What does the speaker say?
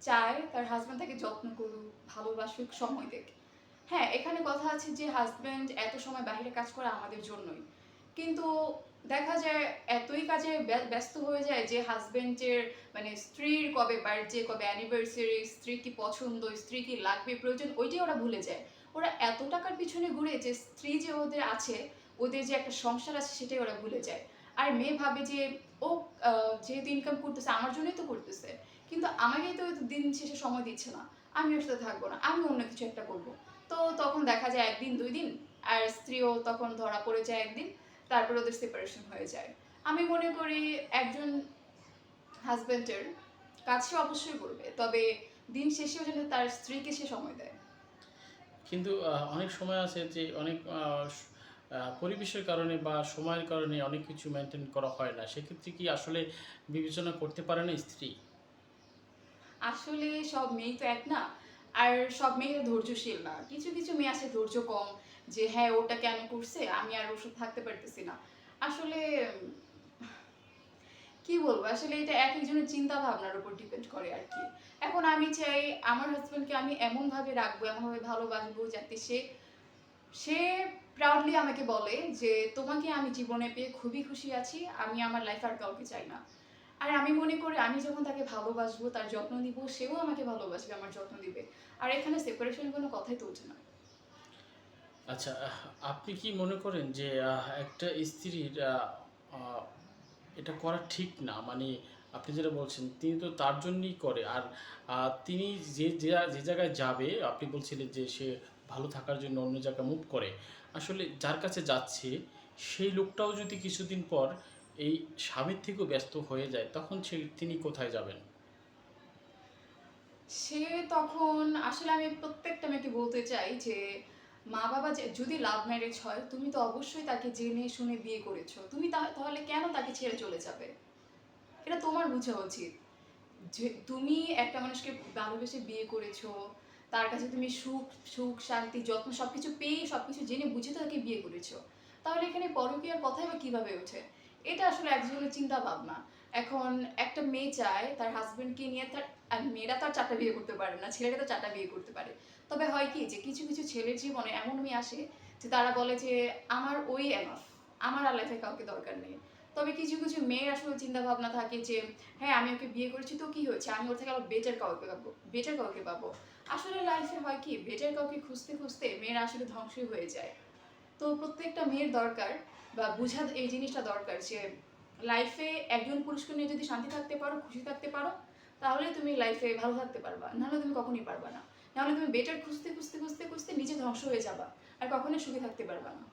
চায় তার হাজব্যান্ড তাকে যত্ন করুক, ভালোবাসুক, সময় দেখ। হ্যাঁ, এখানে কথা আছে যে হাজব্যান্ড এত সময় বাইরে কাজ করে আমাদের জন্যই। কিন্তু দেখা যায় এতই কাজে ব্যস্ত হয়ে যায় যে হাজব্যান্ডের মানে স্ত্রীর কবে বার্থডে, কবে অ্যানিভার্সারি, স্ত্রী কি পছন্দ, স্ত্রী কি লাগবে, প্রয়োজন, ওইটাই ওরা ভুলে যায়। ওরা এত টাকার পিছনে ঘুরে যে স্ত্রী যে ওদের আছে, ওদের যে একটা সংসার আছে সেটাই ওরা ভুলে যায়। আর মেয়ে ভাবে যে ও যেহেতু ইনকাম করতেছে আমার জন্যই তো করতেছে, কিন্তু আমাকেই তো দিন শেষে সময় দিচ্ছে না, আমি ওর সাথে থাকবো না, আমি অন্য কিছু একটা করবো। তো তখন দেখা যায় একদিন 2 দিন, আর স্ত্রীও তখন ধরা পড়ে যায় একদিন, তারপর ওদের সেপারেশন হয়ে যায়। আমি মনে করি একজন হাজব্যান্ডের কাজ সে অবশ্যই করবে, তবে দিন শেষেও যেন তার স্ত্রীকে সে সময় দেয়। কিন্তু অনেক সময় আছে যে অনেক পরিবেশের কারণে বা সময়ের কারণে অনেক কিছু মেনটেন করা হয় না। সেক্ষেত্রে কি আসলে বিবেচনা করতে পারে না স্ত্রী? আসলে সব মেয়ে তো এক না, আর সব মেয়ে ধৈর্যশীল না। কিছু কিছু মেয়ে আছে ধৈর্য কম, যে হ্যাঁ ওটা কেন করছে, আমি আর ওর সাথে থাকতে পারতেছি না। আসলে কি বলবো, আসলে এটা এক একজনের চিন্তা ভাবনার উপর ডিপেন্ড করে আর কি। এখন আমি চাই আমার হাজবেন্ডকে আমি এমন ভাবে রাখবো, এমন ভাবে ভালোবাসবো যাতে সে সে প্রাউডলি আমাকে বলে যে তোমাকে আমি জীবনে পেয়ে খুবই খুশি আছি, আমি আমার লাইফে আর কাউকে চাই না। আর আমি মনে করি আমি যখন তাকে ভালোবাসবো, তার যত্ন দিব, সেও আমাকে ভালোবাসবে, আমার যত্ন দিবে। আর এখানে সেপারেশনের কোনো কথাই তো ওঠে না। আচ্ছা, আপনি কি মনে করেন যে একটা স্ত্রীর আ এটা করা ঠিক না? মানে আপনি যেটা বলছেন তিনি তো তার জন্যই করে। আর তিনি যে জায়গায় যাবে আপনি বলছিলেন যে সে ভালো থাকার জন্য অন্য জায়গায় মুভ করে। আসলে যার কাছে যাচ্ছে সেই লোকটাও যদি কিছুদিন পর এই স্বামীর থেকেও ব্যস্ত হয়ে যায় তখন তিনি কোথায় যাবেন? সে তখন আসলে আমি প্রত্যেকটা মেয়েকে বলতে চাই যে মা বাবা যদি লাভ ম্যারেজ হয়, তুমি তো অবশ্যই তাকে জেনে শুনে বিয়ে করেছো, তুমি তাহলে কেন তাকে ছেড়ে চলে যাবে? এটা তোমার বোঝা উচিত যে তুমি একটা মানুষকে ভালোবেসে বিয়ে করেছো, তার কাছে তুমি সুখ সুখ শান্তি যত্ন সবকিছু পেয়ে সবকিছু জেনে বুঝে তো তাকে বিয়ে করেছো। তাহলে এখানে পরকীয়ার কথাই বা কিভাবে ওঠে? এটা আসলে একজনের চিন্তা ভাবনা। এখন একটা মেয়ে চায় তার হাজবেন্ডকে নিয়ে তার, আর মেয়েরা তো আর 4টা বিয়ে করতে পারে না, ছেলেরা তো 4টা বিয়ে করতে পারে। তবে হয় কি যে কিছু কিছু ছেলের জীবনে এমন মেয়ে আসে যে তারা বলে যে আমার ওই এনাফ, আমার আর লাইফে কাউকে দরকার নেই। তবে কিছু কিছু মেয়ের আসলে চিন্তা ভাবনা থাকে যে হ্যাঁ আমি ওকে বিয়ে করেছি তো কি হয়েছে, আমি ওর থেকে আরো বেটার কাউকে পাবো, বেটার কাউকে পাবো। আসলে লাইফে হয় কি, বেটার কাউকে খুঁজতে খুঁজতে মেয়েরা আসলে ধ্বংসই হয়ে যায়। তো প্রত্যেকটা মেয়ের দরকার বা বুঝা এই জিনিসটা দরকার যে লাইফে একজন পুরুষকে নিয়ে যদি শান্তি থাকতে পারো, খুশি থাকতে পারো, তাহলে তুমি লাইফে ভালো থাকতে পারবা, নাহলে তুমি কখনই পারবা না। নাহলে তুমি বেটার খুঁজতে খুঁজতে খুঁজতে খুঁজতে নিজে ধ্বংস হয়ে যাবা, আর কখনোই সুখে থাকতে পারবা না।